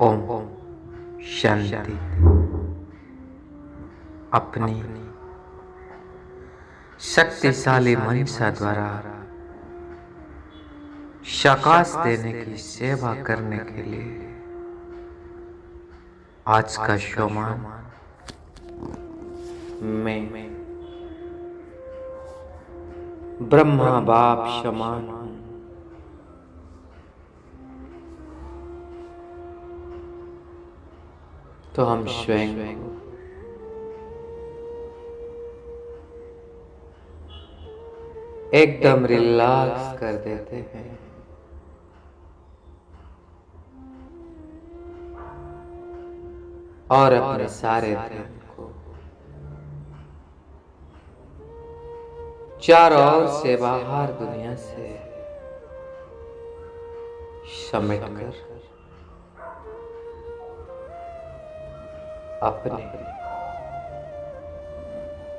ओम शांति। अपनी शक्तिशाली मनसा द्वारा शाकाश देने की सेवा करने के लिए आज का शोमान मैं ब्रह्मा बाप शमान हूं। तो हम स्वयं एकदम रिलैक्स कर देते हैं। और अपने सारे ध्यान को चारों ओर से बाहर दुनिया से समेट कर अपने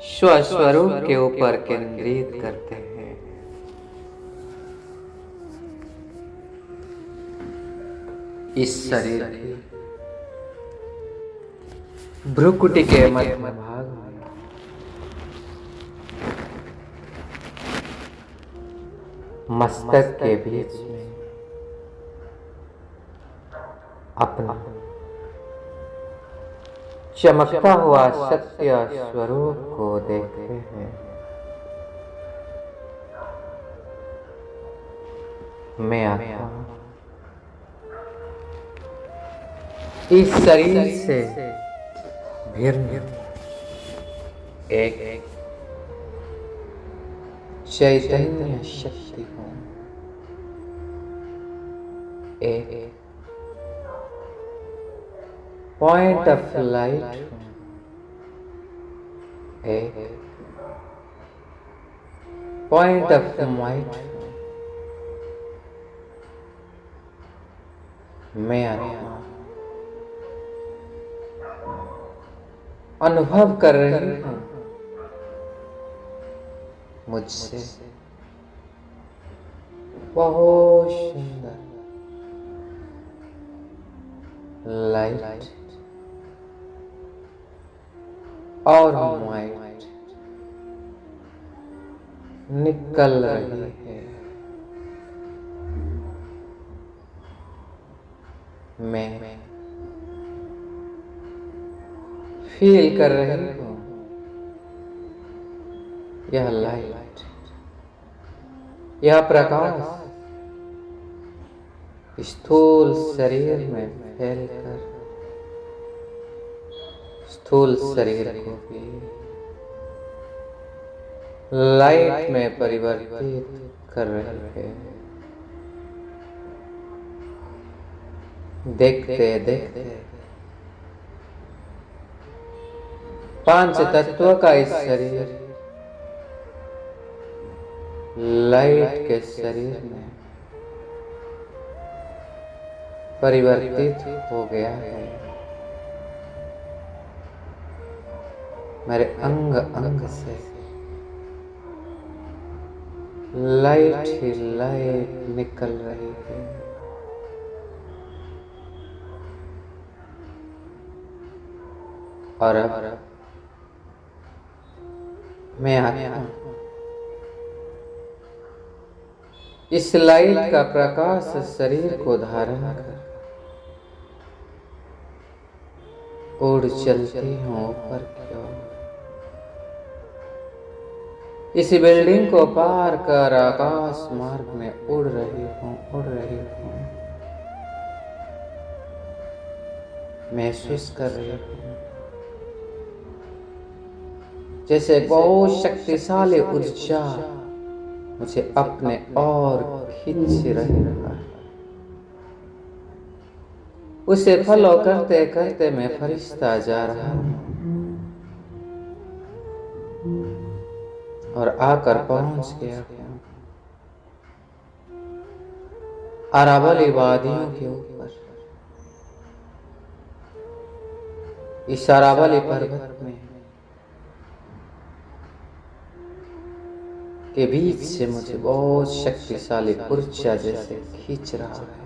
स्वस्वरूप के ऊपर केंद्रित करते हैं। इस शरीर की भ्रुकुटी के मध्य भाग में मस्तक के बीच में अपना चमकता हुआ सत्य स्वरूप को देखते हैं। मैं आत्मा इस शरीर से भिन्न एक चैतन्य शक्ति हूं। एक पॉइंट ऑफ लाइट हूं। एक पॉइंट ऑफ माइट हूं। मैं आत्मा अनुभव कर रही हूं मुझसे बहुत सुंदर लाइट और माइट निकल रही है। मैं फील कर रही हूं यह लाइट, यह प्रकाश स्थूल शरीर में फैलकर स्थूल शरीर को भी लाइट में परिवर्तित कर रही है। देखते देखते पांच तत्वों का इस शरीर लाइट के शरीर में परिवर्तित हो गया है। मेरे अंग अंग से लाइट ही लाइट निकल रही है। और अब मैं आत्मा इस लाइट का प्रकाश शरीर को धारण कर उड़ चलती हूँ ऊपर की ओर। इस बिल्डिंग को पार कर आकाश मार्ग में उड़ रही हूँ। महसूस कर रही हूँ जैसे बहुत शक्तिशाली ऊर्जा मुझे अपने और खींच रही है। उसे फॉलो करते करते मैं फरिश्ता जा रहा हूं और आकर पहुंच गया हूं अरावली वादियों के ऊपर। इस अरावली पर्वत में के बीच से मुझे बहुत शक्तिशाली ऊर्जा जैसे खींच रहा है।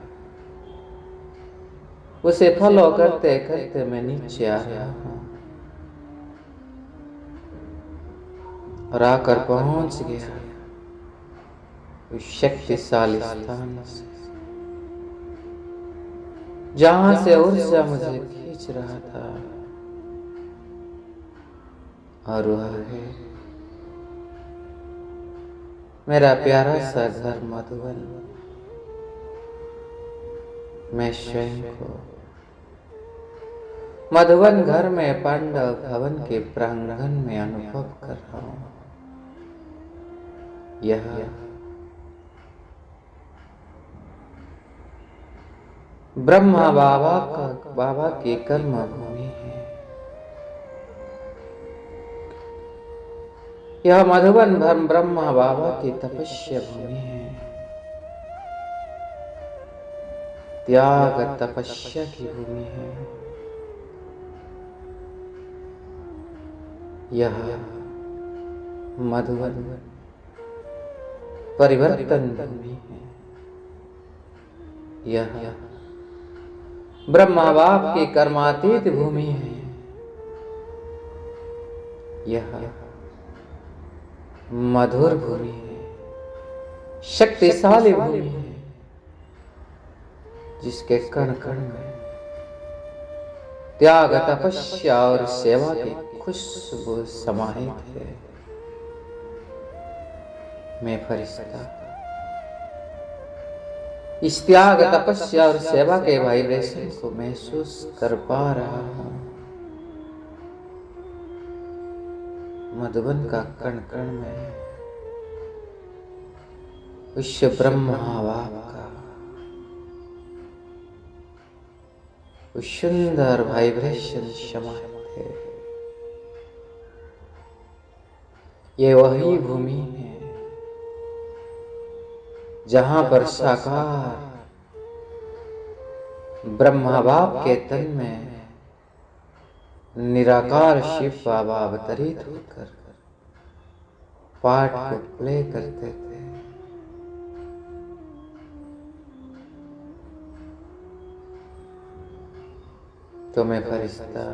उसे फॉलो करते करते मैं नीचे आ रहा हूं और आकर पहुंच गया उस शक्तिशाली स्थान से जहां से ऊर्जा मुझे खींच रहा था, और वह है मेरा प्यारा सा घर मधुबन। मैं स्वयं को मधुबन घर में पांडव भवन के प्रांगण में अनुभव कर रहा हूं। यह ब्रह्मा बाबा की कर्म भूमि है। यह मधुबन ब्रह्मा बाबा की तपस्या भूमि है, त्याग तपस्या की भूमि है। यह मधुबन परिवर्तन भूमि है। यह ब्रह्मा बाप की कर्मातीत भूमि है। यह मधुर भूमि है, शक्तिशाली भूमि है, जिसके कण कण में त्याग तपस्या और सेवा की खुशबू समाहित है। मैं फरिश्ता इस त्याग तपस्या और सेवा के वाइब्रेशन को महसूस कर पा रहा हूं। मधुबन का कण कण में उस ब्रह्मा बाप का उस सुंदर वाइब्रेशन समाहित है। ये वही भूमि है जहां पर साकार ब्रह्मा बाप के तन में निराकार शिव बाबा अवतरित होकर पाठ को प्ले करते थे। तो मैं फरिश्ता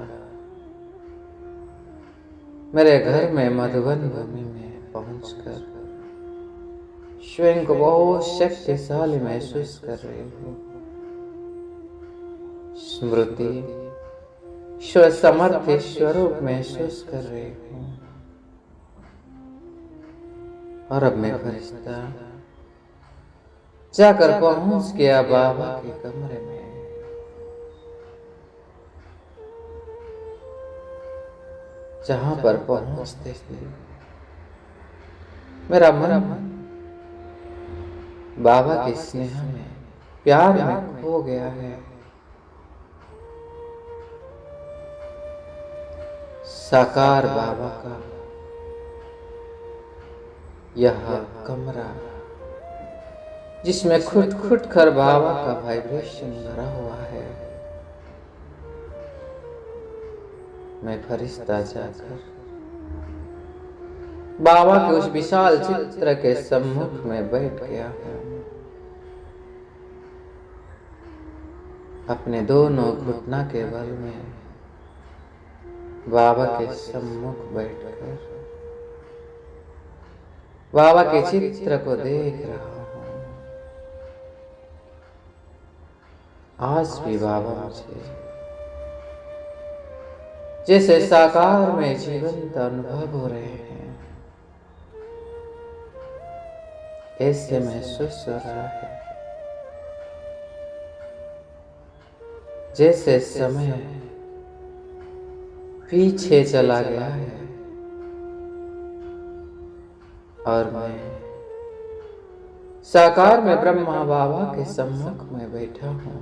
मेरे घर में मधुबन भूमि में पहुंचकर स्वयं को बहुत शक्तिशाली महसूस कर रही हूँ। स्मृति स्वसमर्थ स्वरूप महसूस कर रही हूँ। और अब मैं फरिश्ता जाकर पहुंच गया बाबा के कमरे में। जहां पर पहुंचते ही मेरा मन बाबा के स्नेह में, प्यार में खो गया है। साकार बाबा का यह कमरा, जिसमें खुद खुद कर बाबा का वाइब्रेशन भरा हुआ है। मैं फरिश्ता जाकर बाबा के उस विशाल चित्र के सम्मुख में बैठ गया हूं। अपने दोनों घुटना के बल में बाबा के सम्मुख बैठकर बाबा के चित्र को देख रहा हूं। आज भी बाबा मुझे जैसे साकार में जीवंत अनुभव हो रहे हैं, ऐसे महसूस हो रहा है जैसे समय पीछे चला गया है और मैं साकार में ब्रह्मा बाबा के सम्मुख में बैठा हूं।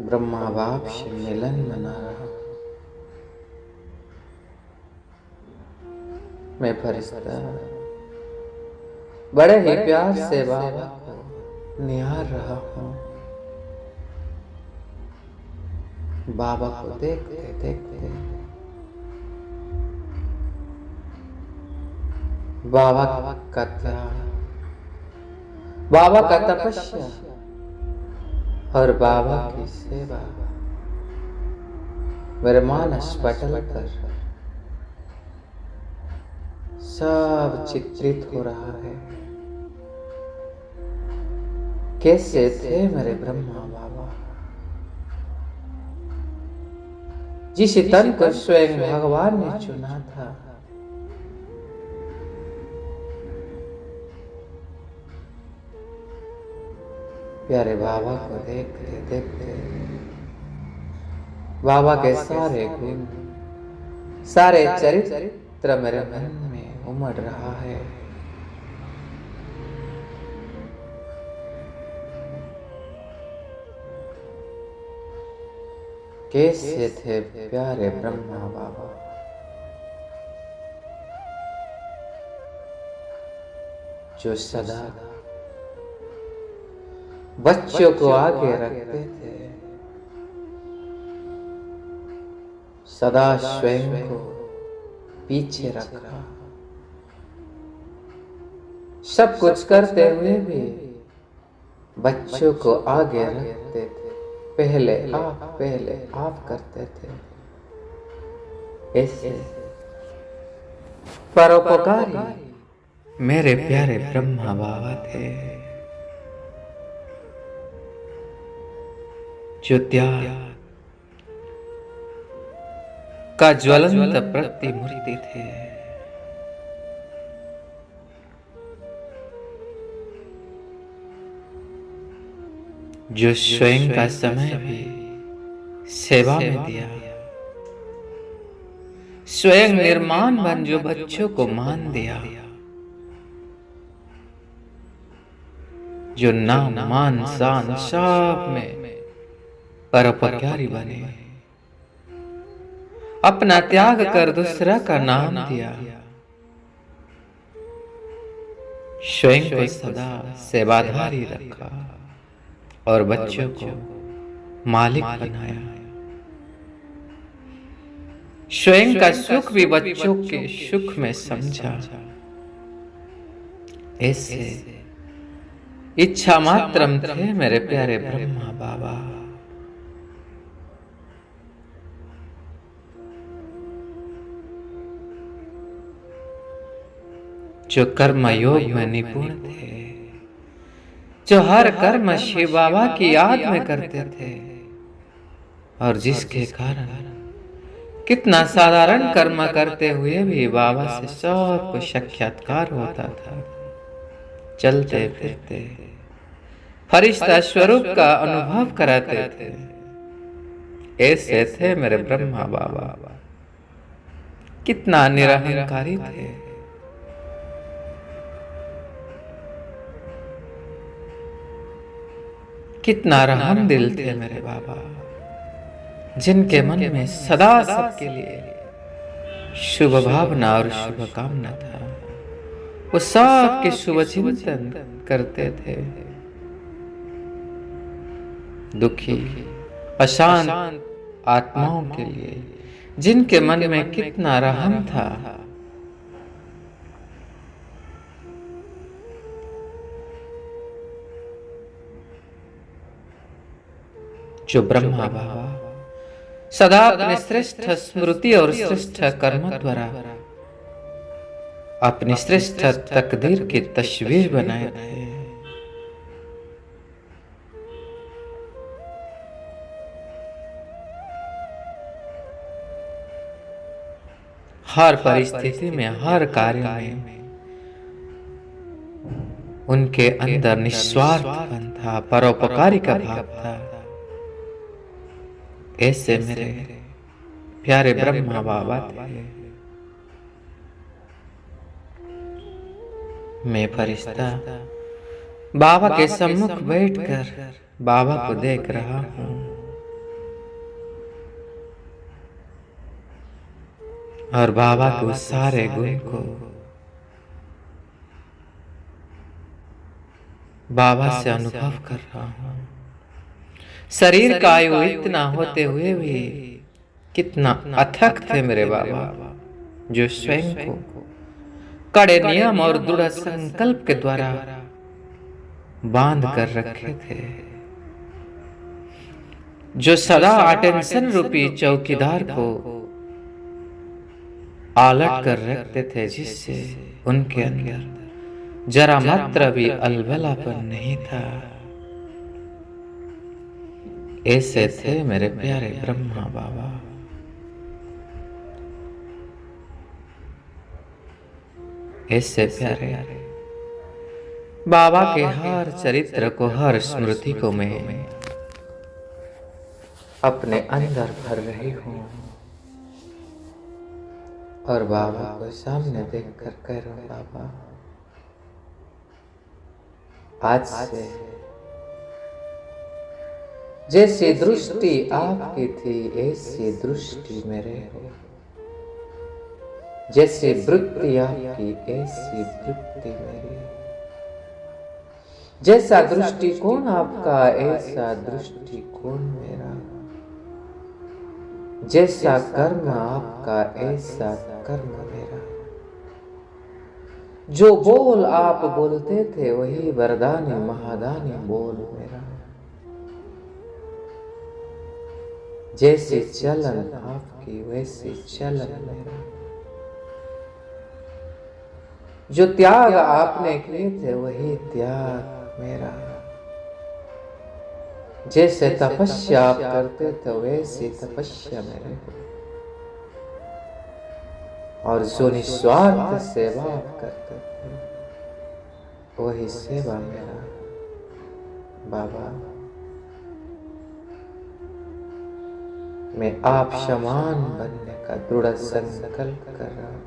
ब्रह्मा बाप से मिलन मना रहा हूं। मैं फरिश्ता बड़े ही प्यार से बाबा को निहार रहा हूं। बाबा को देखते देखते बाबा का त्याग, बाबा का तपस्या, और बाबा की सेवा मेरे मानस पटल पर सब चित्रित हो रहा है। कैसे थे मेरे ब्रह्मा बाबा, जिस तन को स्वयं भगवान ने चुना था। प्यारे बाबा को देखते देखते बाबा के सारे गुण, सारे चरित्र मेरे मन में उमड़ रहा है। कैसे थे प्यारे ब्रह्मा बाबा, जो सदा बच्चों को आगे रखते थे, सदा स्वयं को पीछे रखा। सब कुछ करते हुए भी बच्चों को आगे रखते थे। पहले आप करते थे। ऐसे परोपकारी मेरे प्यारे ब्रह्मा बाबा थे, जो त्याग का ज्वलंत प्रतिमूर्ति थे। जो स्वयं का समय भी सेवा में दिया, स्वयं निर्माण बन जो बच्चों को मान दिया, जो नाम मान शान सब में परोपकारी बने, अपना त्याग कर दूसरा का नाम दिया, स्वयं को सदा सेवाधारी रखा और बच्चों को मालिक बनाया। स्वयं का सुख भी बच्चों के सुख में समझा। ऐसे इच्छा मात्रम थे मेरे प्यारे ब्रह्मा बाबा। जो कर्म योग में निपुण थे, जो हर कर्म शिव बाबा की याद में करते थे, और जिसके कारण कितना साधारण कर्म करते हुए भी बाबा से सबको साक्षात्कार होता था। चलते फिरते फरिश्ता स्वरूप का अनुभव कराते थे। ऐसे थे मेरे ब्रह्मा बाबा। कितना निरहंकारी थे। कितना रहम दिल थे मेरे बाबा, जिनके मन में सदा सबके लिए शुभ भावना और शुभ कामना था। वो सबके शुभ चिंतन करते थे। दुखी अशांत आत्माओं के लिए जिनके मन में कितना रहम था। जो ब्रह्मा बाबा सदा अपने श्रेष्ठ स्मृति और श्रेष्ठ कर्म द्वारा अपनी श्रेष्ठ तकदीर की तस्वीर बनाए थे। हर परिस्थिति में, हर कार्य में उनके अंदर निस्वार्थपन था, परोपकारी का भाव था। ऐसे मेरे प्यारे ब्रह्मा बाबा थे। मैं फरिश्ता बाबा के सम्मुख बैठकर बाबा को देख रहा हूँ। और बाबा के सारे गुण को बाबा से अनुभव कर रहा हूँ। शरीर का आयु इतना होते हुए भी कितना अथक थे मेरे बाबा, जो स्वयं को कड़े नियम और दृढ़ संकल्प के द्वारा बांध कर रखे थे। जो सदा अटेंशन रूपी चौकीदार को आलट कर रखते थे, जिससे उनके अंदर जरा मात्र भी अलबलापन नहीं था। ऐसे थे मेरे प्यारे ब्रह्मा बाबा। ऐसे प्यारे बाबा के हर चरित्र को, हर स्मृति को मैं अपने अंदर भर रही हूँ और बाबा को सामने देखकर कह रहा हूँ, बाबा आज से जैसी दृष्टि आपकी थी ऐसी दृष्टि मेरे हो, जैसी वृत्ति आपकी ऐसी वृत्ति मेरी, जैसा दृष्टिकोण आपका ऐसा दृष्टिकोण मेरा, जैसा कर्म आपका ऐसा कर्म मेरा। जो बोल आप बोलते थे वही वरदानी महादानी बोल मेरा। जैसी चलन आपकी वैसी चलन मेरा। जो त्याग आपने किए थे वही त्याग मेरा। जैसे तपस्या आप करते थे वैसी तपस्या मेरे को। और जो निस्वार्थ सेवा आप करते थे वही सेवा मेरा। बाबा मैं आप समान बनने का दृढ़ संकल्प कर रहा हूं।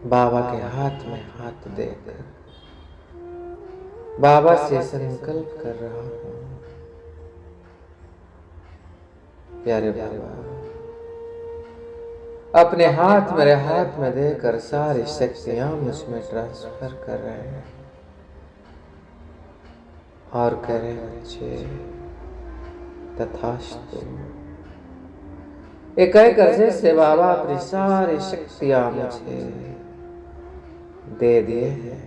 बाबा के हाथ में हाथ देकर बाबा से संकल्प कर रहा हूं, प्यारे बाबा अपने हाथ मेरे हाथ में देकर सारी शक्तियां मुझमें ट्रांसफर कर रहे हैं और कह रहे हैं बच्चे तथास्तु। एक कहकर जैसे बाबा अपनी सारी शक्तियां मुझे दे दिए हैं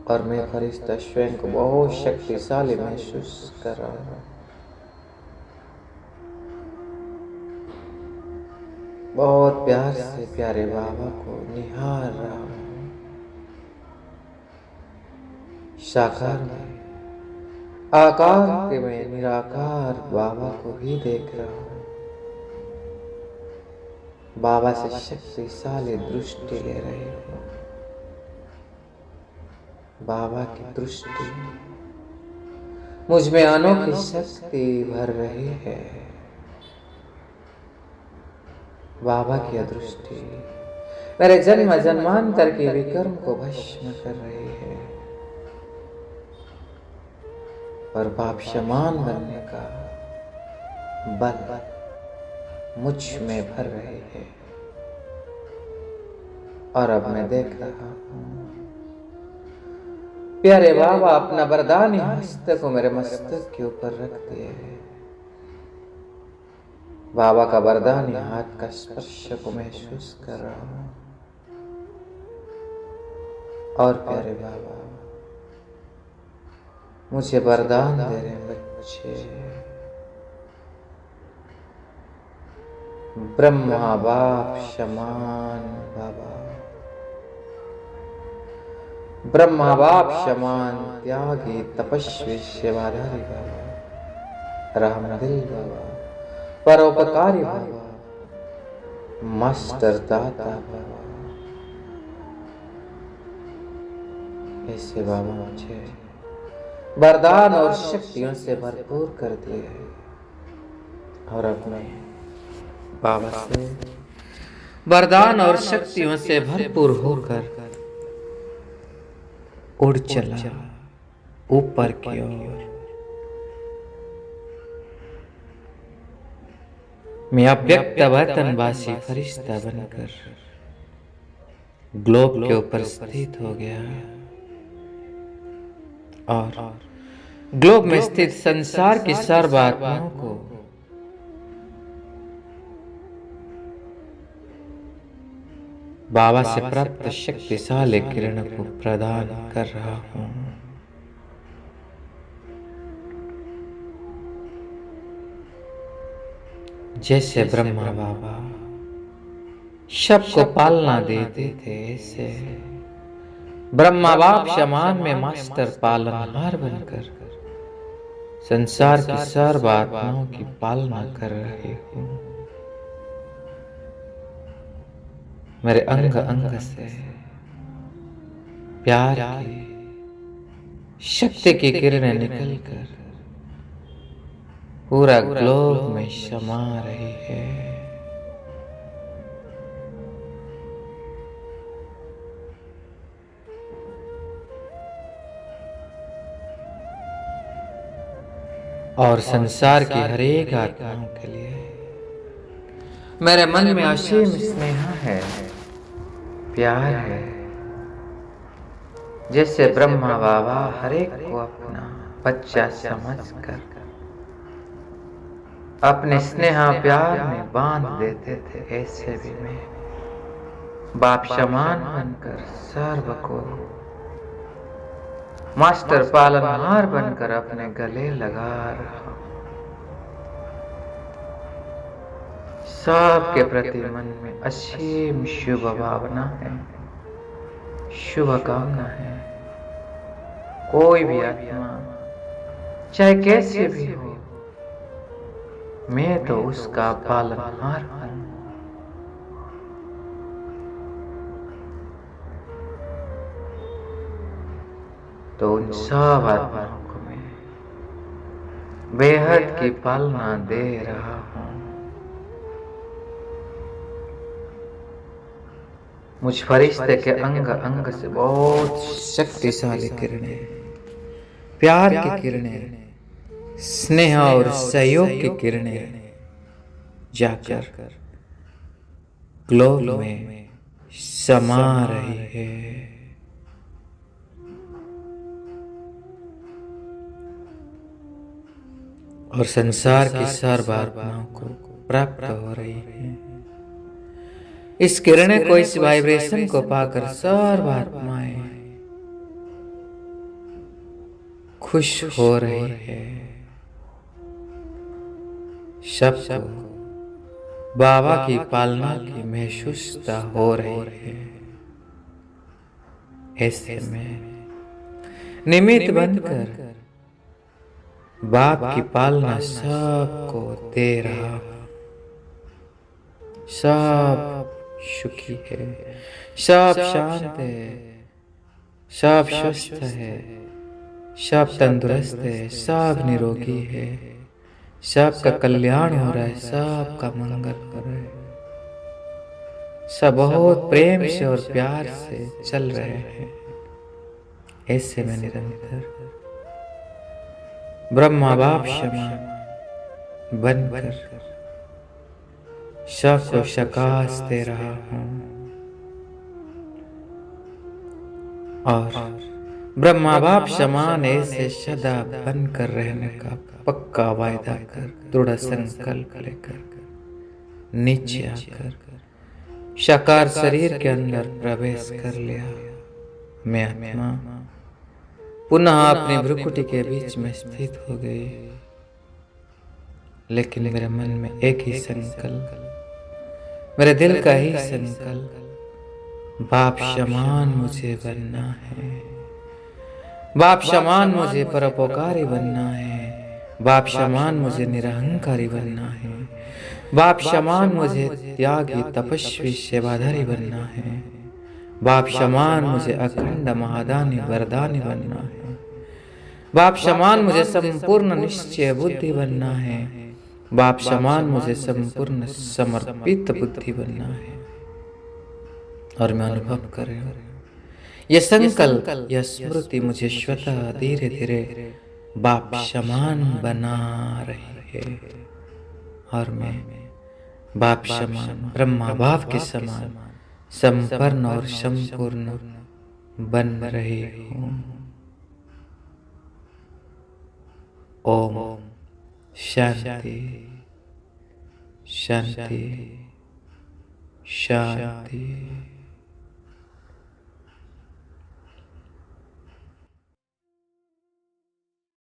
और मैं फरिश्ता स्वयं को बहुत शक्तिशाली महसूस कर रहा हूं। बहुत प्यार से प्यारे बाबा को निहार रहा हूं। साकार में आकार के मैं निराकार बाबा को भी देख रहा हूं। बाबा से शक्तिशाली दृष्टि ले रही हूं। बाबा की दृष्टि मुझ में अनोखी शक्ति भर रही है। बाबा की दृष्टि मेरे जन्म जन्मांतर के विकर्म को भस्म कर रही है और पाप क्षमान बनने का बल मुझ में भर रहे हैं। और अब मैं देख रहा हूं प्यारे बाबा अपना वरदानी हस्त को मेरे मस्तक के ऊपर रख दिए हैं। बाबा का वरदानी हाथ का स्पर्श को महसूस कर रहा हूं। और प्यारे बाबा मुझे वरदान दे रहे हैं बच्चे। ब्रह्मा बाप समान बाबा, ब्रह्मा बाप समान त्यागी तपस्वी सेवाधारी बाबा, रहमदिल बाबा, परोपकारी बाबा, मास्टर दाता बाबा। ऐसे बाबा मुझे वरदान और शक्तियों से भरपूर कर दिए और अपने बाबा से वरदान और शक्तियों से भरपूर होकर उड़ चला ऊपर की ओर। मैं अव्यक्त वतनवासी फरिश्ता बनकर ग्लोब के ऊपर स्थित हो गया और ग्लोब में स्थित संसार की सर्व आत्माओं को बाबा से प्राप्त शक्तिशाली किरण को प्रदान कर रहा हूं। जैसे ब्रह्मा बाबा सबको पालना देते थे, ऐसे ब्रह्मा बाप शमान में मास्टर पालनहार बनकर संसार की सर्व आत्माओं की पालना कर रहे हो। मेरे अंग अंग से प्यार की शक्ति की किरणें निकलकर पूरा ग्लोब में समा रही है। और संसार की हर एक आत्माओं के लिए मेरे मन में असीम स्नेह है, प्यार है। जैसे ब्रह्मा बाबा हर एक को अपना बच्चा समझकर अपने स्नेह प्यार में बांध देते थे, ऐसे भी मैं बाप समान बनकर सर्व को मास्टर पालनहार बनकर अपने गले लगा रहा हूं। सबके प्रति मन में असीम शुभ भावना है, शुभ कामना है। कोई भी आत्मा चाहे कैसे भी हो, मैं तो उसका पालनहार हूं। तो उन सब आत्माओं को मैं बेहद की पालना दे रहा हूं। मुझ फरिश्ते के अंग अंग से बहुत शक्तिशाली किरणें, प्यार की किरणें, स्नेह और सहयोग की किरणें जाकर ग्लोब में समा रही है। और संसार की सर्व आत्माओं को प्राप्त हो रही है। इस किरणें को, इस वाइब्रेशन को पाकर सर्व आत्माएं खुश हो रही है। सबको बाबा की पालना की महसूसता हो रही है। ऐसे में निमित्त बनकर बाप की पालना सबको दे रहा हूं। सब सुखी है, सब शांत है, सब स्वस्थ है, सब तंदुरुस्त है, सब निरोगी है, सबका कल्याण हो रहा है, सबका मंगल हो रहा है। सब बहुत प्रेम से और प्यार से चल रहे हैं। ऐसे में निरंतर ब्रह्मा बाप समान बनकर सबको शकाश दे रहा हूं। और ब्रह्मा बाप समान ऐसे सदा बनकर रहने का पक्का वायदा कर, दृढ़ संकल्प लेकर नीचे आकर साकार शरीर के अंदर प्रवेश कर लिया। मैं आत्मा पुनः अपनी भ्रुकुटी के बीच में स्थित हो गई। लेकिन मेरे मन में एक ही संकल्प, मेरे दिल का ही संकल्प, बाप समान मुझे बनना है, बाप समान मुझे परोपकारी बनना है, बाप समान मुझे निरहंकारी बनना है, बाप समान मुझे त्यागी तपस्वी सेवाधारी बनना है, बाप समान मुझे अखंड महादानी वरदानी बनना है, बाप समान मुझे संपूर्ण निश्चय बुद्धि बनना है, बाप समान मुझे संपूर्ण समर्पित बुद्धि बनना है। और मैं अनुभव कर रहा हूं यह संकल्प, यह स्मृति मुझे स्वतः धीरे धीरे बाप समान बना रही है। और मैं बाप समान, ब्रह्मा बाप के समान संपन्न और संपूर्ण बन रही हूं। ओम शांति शांति शांति।